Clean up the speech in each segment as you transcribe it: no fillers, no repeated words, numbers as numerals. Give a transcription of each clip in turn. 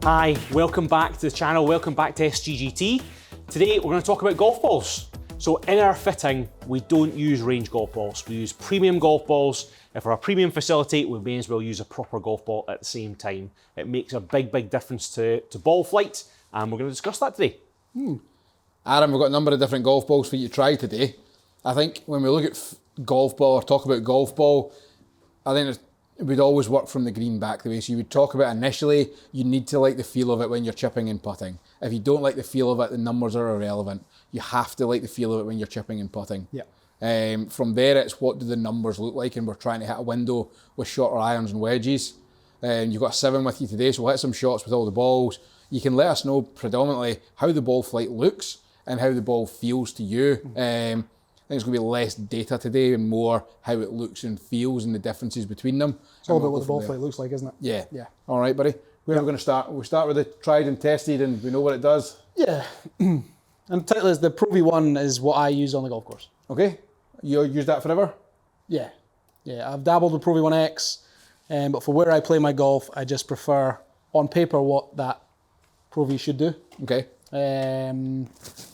Hi, welcome back to the channel, welcome back to SGGT. Today we're going to talk about golf balls. So in our fitting, we don't use range golf balls, we use premium golf balls. If we're a premium facility, we may as well use a proper golf ball at the same time. It makes a big difference to ball flight, and we're going to discuss that today. Aaron, we've got a number of different golf balls for you to try today. I think when we look at golf ball or talk about golf ball, I think it would always work from the green back the way. So you would talk about initially, you need to like the feel of it when you're chipping and putting. If you don't like the feel of it, the numbers are irrelevant. You have to like the feel of it when you're chipping and putting. Yeah. From there, it's what do the numbers look like, and we're trying to hit a window with shorter irons and wedges. You've got a 7 with you today, so we'll hit some shots with all the balls. You can let us know predominantly how the ball flight looks and how the ball feels to you. I think it's going to be less data today and more how it looks and feels and the differences between them. It's all about what the ball flight looks like, isn't it? Yeah. Yeah. All right, buddy. Where are we going to start? We start with the tried and tested and we know what it does. Yeah. And Titleist, the Pro V1 is what I use on the golf course. Okay. You used that forever? Yeah. Yeah, I've dabbled with Pro V1X, but for where I play my golf, I just prefer, on paper, what that Pro V should do. Okay. And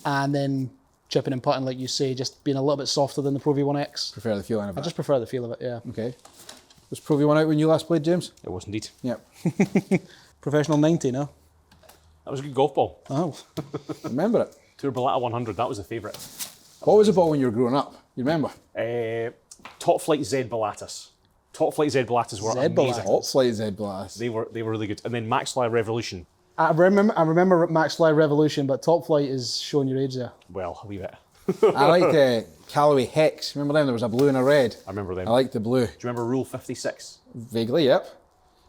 then chipping and putting, like you say, just being a little bit softer than the Pro V1X. Prefer the feeling of it. I just prefer the feel of it, yeah. Okay. Was Pro V1 out when you last played, James? It was indeed. Yep. Professional 90, no? That was a good golf ball. Oh. Remember it? Tour Bellata 100, that was a favourite. What was the ball when you were growing up? You remember? Top Flight Z Bellatas. Top Flight Z Bellatas were Z amazing. Bellatas. Hot Slide Z Blast. They were really good. And then Max Fly Revolution. I remember Max Fly Revolution, but Top Flight is showing your age there. Well, a wee bit. I liked Callaway Hex. Remember them? There was a blue and a red. I remember them. I liked the blue. Do you remember Rule 56? Vaguely, yep.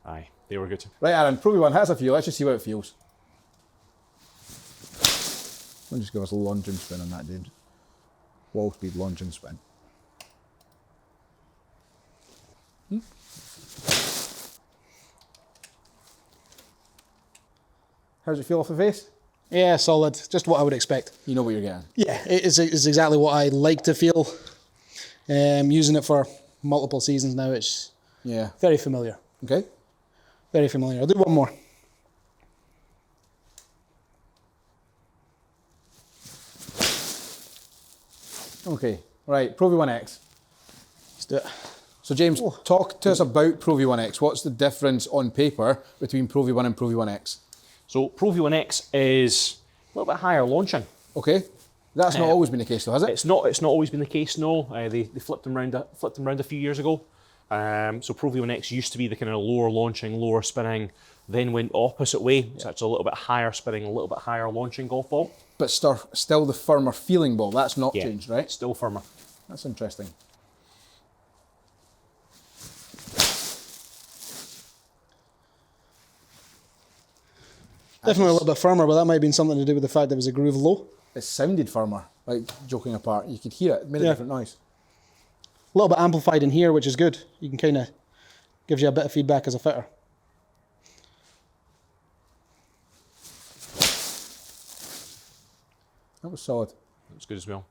Aye, they were good. Right, Aaron, Pro V1 has a feel. Let's just see what it feels. I'll just give us a lunge and spin on that, James. Wall speed, lunge and spin. How does it feel off the face? Yeah, solid. Just what I would expect. You know what you're getting. Yeah, it's exactly what I like to feel. Using it for multiple seasons now, it's very familiar. Okay. Very familiar. I'll do one more. Okay, right, Pro V1X. Let's do it. So James, talk to us about Pro V1X. What's the difference on paper between Pro V1 and Pro V1X? So Pro V1X is a little bit higher launching. Okay, that's not always been the case though, has it? It's not always been the case, no. They flipped them around a few years ago. So Pro V1X used to be the kind of lower launching, lower spinning, then went opposite way. So it's a little bit higher spinning, a little bit higher launching golf ball. But still the firmer feeling ball. That's not changed, right? Still firmer. That's interesting. Definitely a little bit firmer, but that might have been something to do with the fact there was a groove low. It sounded firmer, like joking apart. You could hear it. It made a different noise. A little bit amplified in here, which is good. You can kind of, gives you a bit of feedback as a fitter. That was solid. It's good as well.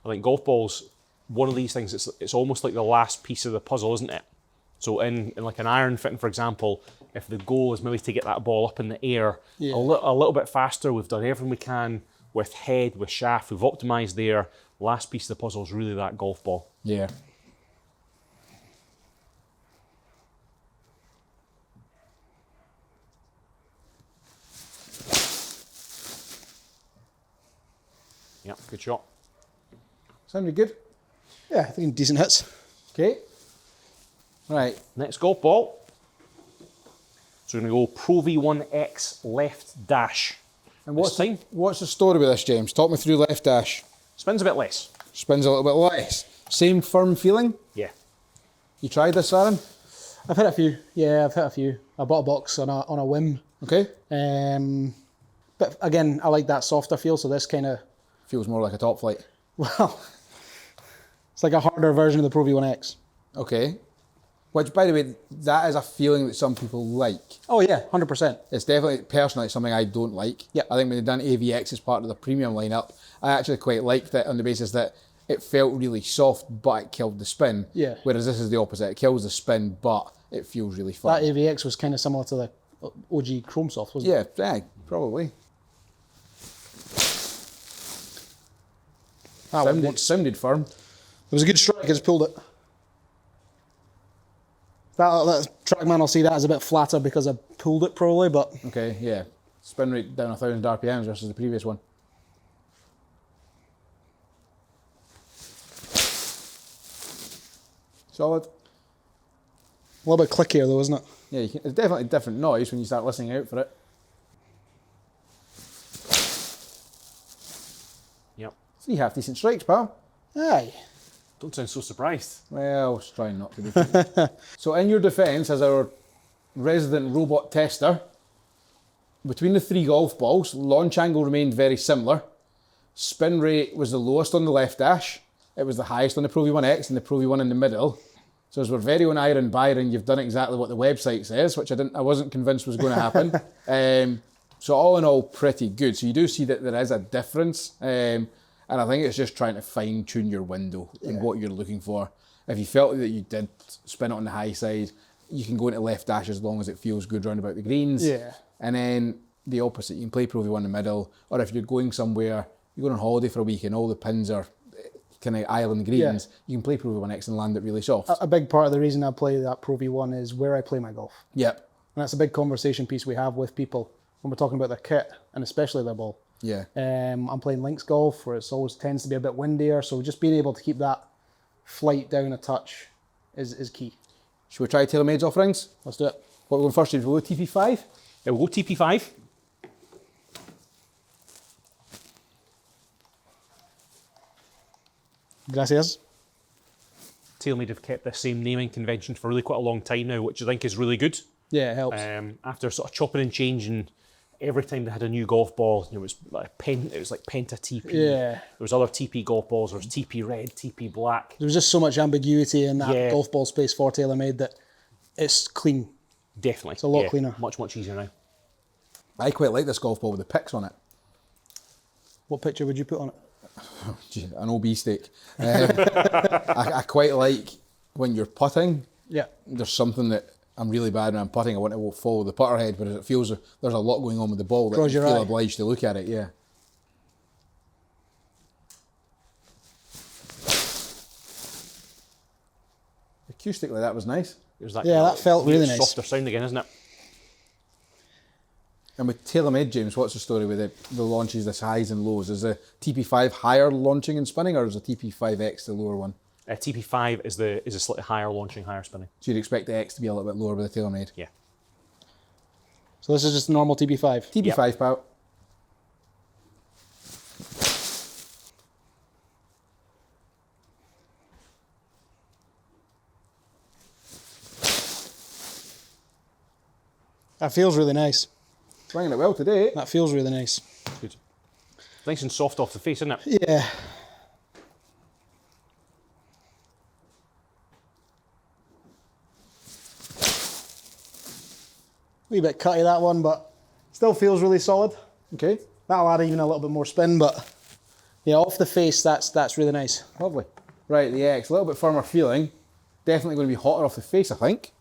I think golf balls, one of these things, it's almost like the last piece of the puzzle, isn't it? So in like an iron fitting, for example, if the goal is maybe to get that ball up in the air a little bit faster, we've done everything we can with head, with shaft, we've optimized there. Last piece of the puzzle is really that golf ball. Yeah. Yep, good shot. Sounded good. Yeah, I think decent hits. Okay. Right. Next golf ball. So we're going to go Pro V1X left dash. And what's the story with this, James? Talk me through left dash. Spins a bit less. Spins a little bit less. Same firm feeling? Yeah. You tried this, Aaron? I've hit a few. Yeah, I've hit a few. I bought a box on a whim. Okay. But again, I like that softer feel, so this kind of... Feels more like a top flight. Well, it's like a harder version of the Pro V1X. Okay. Which, by the way, that is a feeling that some people like. Oh yeah, 100%. It's definitely, personally, something I don't like. Yep. I think when they've done AVX as part of the premium lineup, I actually quite liked it on the basis that it felt really soft, but it killed the spin. Yeah. Whereas this is the opposite. It kills the spin, but it feels really fun. That AVX was kind of similar to OG Chrome Soft, wasn't it? Yeah, probably. Sounded firm. It was a good strike, I just pulled it. That TrackMan will see that as a bit flatter because I pulled it probably, but... Okay, yeah. Spin rate down 1,000 RPMs versus the previous one. Solid. A little bit clickier though, isn't it? Yeah, it's definitely different noise when you start listening out for it. Yep. 3 half decent strikes, pal. Aye. Don't sound so surprised. Well, I was trying not to be. So in your defence, as our resident robot tester, between the 3 golf balls, launch angle remained very similar. Spin rate was the lowest on the left dash. It was the highest on the Pro V1X and the Pro V1 in the middle. So as we're very on Iron Byron, you've done exactly what the website says, which I wasn't convinced was going to happen. So all in all, pretty good. So you do see that there is a difference. And I think it's just trying to fine tune your window and what you're looking for. If you felt that you did spin it on the high side, you can go into left dash as long as it feels good round about the greens. Yeah. And then the opposite, you can play Pro V1 in the middle, or if you're going somewhere, you're going on holiday for a week and all the pins are kind of island greens, you can play Pro V1X and land it really soft. A big part of the reason I play that Pro V1 is where I play my golf. Yep. And that's a big conversation piece we have with people when we're talking about their kit, and especially their ball. Yeah. I'm playing links golf where it always tends to be a bit windier, so just being able to keep that flight down a touch is key. Should we try TaylorMade's offerings? Let's do it. What are we going first? We'll go TP5? Yeah, we'll go TP5. Gracias. TaylorMade have kept this same naming convention for really quite a long time now, which I think is really good. Yeah, it helps. After sort of chopping and changing, every time they had a new golf ball, it was like Penta TP. Yeah. There was other TP golf balls. There was TP red, TP black. There was just so much ambiguity in that golf ball space for TaylorMade that it's clean. Definitely. It's a lot cleaner. Much easier now. I quite like this golf ball with the pics on it. What picture would you put on it? Gee, an OB steak. I quite like when you're putting. Yeah. There's something that I'm really bad when I'm putting. I want to follow the putter head, but it feels there's a lot going on with the ball that I feel obliged to look at it. Yeah. Acoustically, that was nice. It was that that felt really nice. Softer sound again, isn't it? And with TaylorMade, James, what's the story with the launches, the highs and lows? Is the TP5 higher launching and spinning, or is the TP5X the lower one? TP5 is a slightly higher launching, higher spinning. So you'd expect the X to be a little bit lower with the TaylorMade? Yeah. So this is just normal TP5? TP5, pal. That feels really nice. Swinging it well today. That feels really nice. Good. Nice and soft off the face, isn't it? Yeah. Wee bit cutty that one, but still feels really solid. Okay. That'll add even a little bit more spin, but yeah, off the face, that's really nice. Lovely. Right, the X, a little bit firmer feeling. Definitely going to be hotter off the face, I think.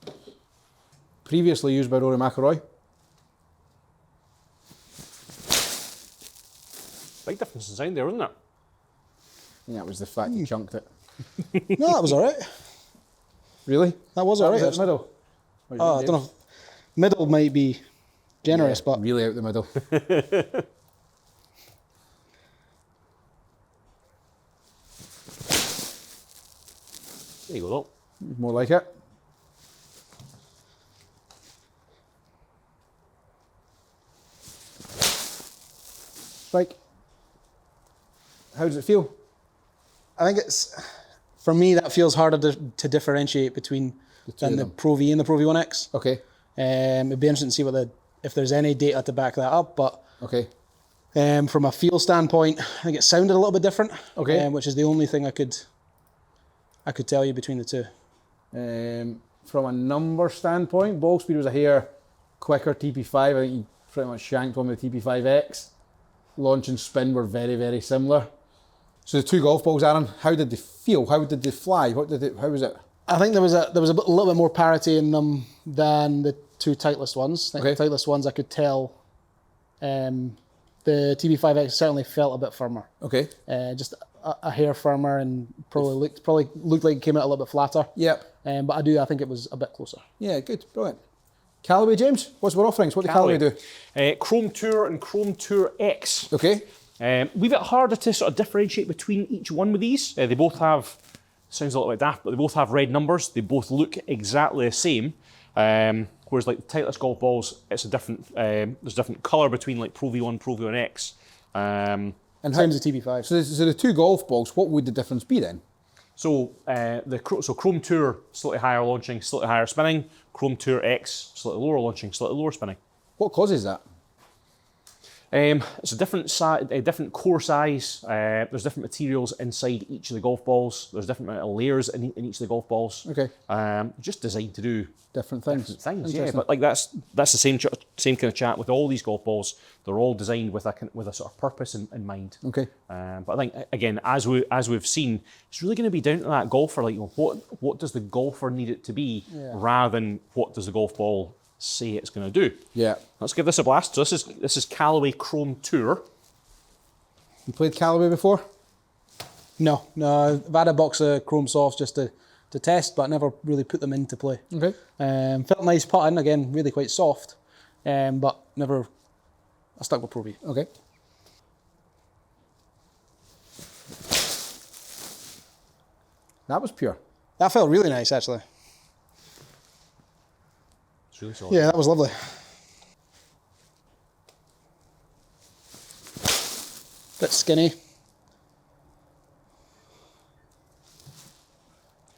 Previously used by Rory McIlroy. Big difference in sound there, isn't it? I think that was the fact you chunked it. No, that was all right. Really? That was all right. Was it middle? Oh, I don't know. Middle might be generous, but really out the middle. There you go, though. More like it. Strike. How does it feel? I think it's, for me, that feels harder to differentiate between than the Pro V and the Pro V1X. Okay. It'd be interesting to see if there's any data to back that up, but okay. From a feel standpoint, I think it sounded a little bit different. Okay. Which is the only thing I could tell you between the two. From a number standpoint, ball speed was a hair quicker TP5. I think you pretty much shanked one with the TP5X. Launch and spin were very, very similar. So the two golf balls, Aaron, how did they feel? How did they fly? How was it? I think there was a little bit more parity in them than the two Titleist ones. I think the Titleist ones I could tell. The TP5X certainly felt a bit firmer. Okay. Just a hair firmer and probably looked like it came out a little bit flatter. Yep. But I think it was a bit closer. Yeah, good, brilliant. Callaway, James, what's our offerings? What did Callaway do? Chrome Tour and Chrome Tour X. Okay. We've got harder to sort of differentiate between each one with these. They both have, sounds a little bit daft, but they both have red numbers. They both look exactly the same. Whereas like the Titleist golf balls, it's a different, there's a different colour between like Pro V1, Pro V1X. And same as the TP5. So the two golf balls, what would the difference be then? So Chrome Tour, slightly higher launching, slightly higher spinning. Chrome Tour X, slightly lower launching, slightly lower spinning. What causes that? It's a different core size. There's different materials inside each of the golf balls. There's different amount of layers in each of the golf balls. Okay. Just designed to do different things. Yeah, but like that's the same kind of chat with all these golf balls. They're all designed with a sort of purpose in mind. Okay. But I think again, as we've seen, it's really going to be down to that golfer. Like, what does the golfer need it to be, rather than what does the golf ball say it's going to do. Yeah. Let's give this a blast. So this is Callaway Chrome Tour. You played Callaway before? No, I've had a box of Chrome Softs just to test, but never really put them into play. Okay. Felt nice putting, again, really quite soft, but never, I stuck with Pro V. Okay. That was pure. That felt really nice, actually. It's really solid. Yeah, that was lovely. Bit skinny.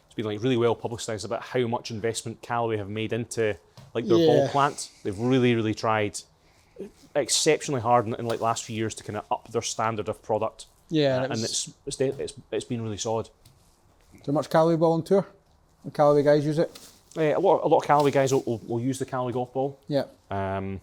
It's been like really well publicised about how much investment Callaway have made into like their ball plant. They've really tried exceptionally hard in like last few years to kind of up their standard of product. Yeah, and it's been really solid. Is there much Callaway ball on tour? The Callaway guys use it? A lot of Callaway guys will use the Callaway golf ball. Yeah. I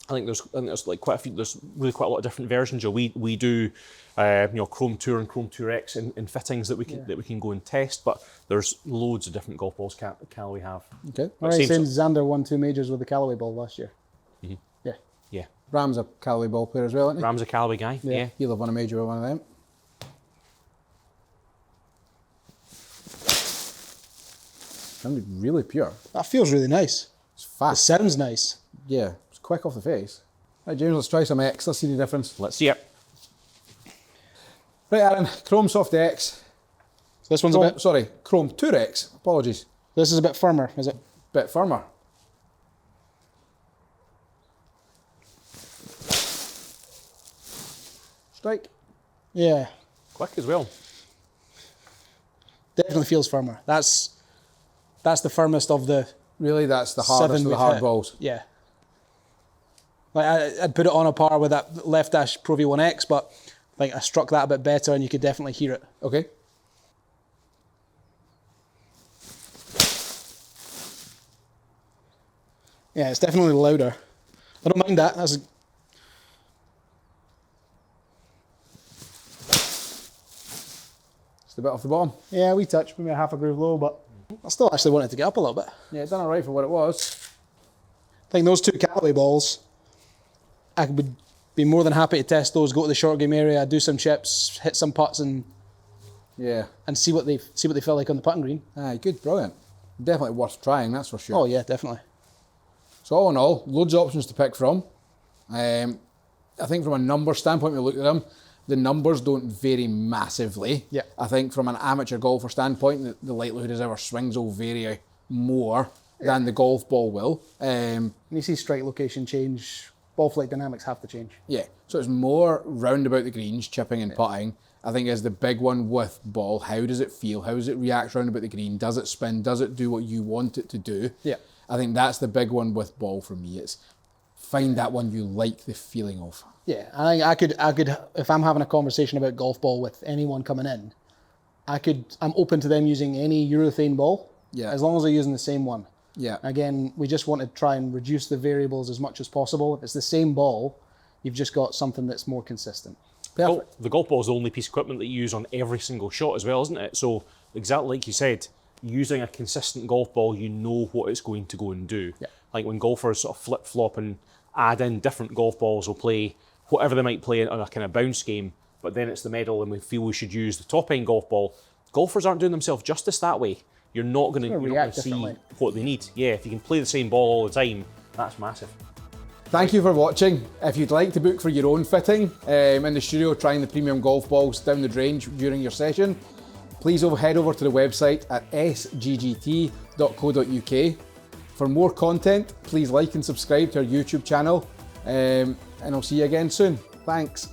think there's like quite a few. There's really quite a lot of different versions. We do, Chrome Tour and Chrome Tour X in fittings that we can go and test. But there's loads of different golf balls Callaway have. Okay. All right, same Xander won 2 majors with the Callaway ball last year. Mm-hmm. Yeah. Yeah. Ram's a Callaway ball player as well, isn't he? Ram's a Callaway guy. Yeah. He'll have won a major with one of them. Sounded really pure. That feels really nice. It's It fast. sounds nice. Yeah, it's quick off the face. Right, James, let's try some X. Let's see the difference. Let's see it. Right, Aaron, Chrome Soft X. So this one's a bit. Sorry, Chrome Tour X. Apologies. This is a bit firmer, is it? Bit firmer. Strike. Yeah, Quick as well. definitely feels firmer. That's the firmest of the Really, that's the hardest 7 of the we've hard hit. balls. Yeah. Like I'd put it on a par with that left dash Pro V1X, but like I struck that a bit better, and you could definitely hear it. Okay. Yeah, it's definitely louder. I don't mind that. That's Just a bit off the bottom. yeah, we touch maybe a half a groove low, but I still actually wanted to get up a little bit. Yeah, done all right for what it was. I think those two Callaway balls, I would be more than happy to test those. Go to the short game area, do some chips, hit some putts, and Yeah. see what they feel like on the putting green. Aye, good, brilliant. Definitely worth trying, that's for sure. Oh yeah, definitely. So all in all, loads of options to pick from. I think from a number standpoint, we looked at them, the numbers don't vary massively. Yeah. I think from an amateur golfer standpoint, the likelihood is our swings will vary more than the golf ball will. And you see strike location change, ball flight dynamics have to change. Yeah, so it's more round about the greens, chipping and putting. I think is the big one with ball. How does it feel? How does it react round about the green? Does it spin? Does it do what you want it to do? Yeah. I think that's the big one with ball for me. It's find that one you like the feeling of. Yeah, I could, if I'm having a conversation about golf ball with anyone coming in, I'm open to them using any urethane ball, Yeah. as long as they're using the same one. Yeah. Again, we just want to try and reduce the variables as much as possible. If it's the same ball, you've just got something that's more consistent. Perfect. The golf ball is the only piece of equipment that you use on every single shot as well, isn't it? So exactly like you said, using a consistent golf ball, you know what it's going to go and do. Yeah. Like when golfers sort of flip-flop and add in different golf balls, will play whatever they might play on a kind of bounce game, but then it's the medal and we feel we should use the top-end golf ball. Golfers aren't doing themselves justice that way. You're not going to see what they need. Yeah, if you can play the same ball all the time, that's massive. Thank you for watching. If you'd like to book for your own fitting in the studio, trying the premium golf balls down the range during your session, please head over to the website at sggt.co.uk. For more content, please like and subscribe to our YouTube channel, and I'll see you again soon. Thanks.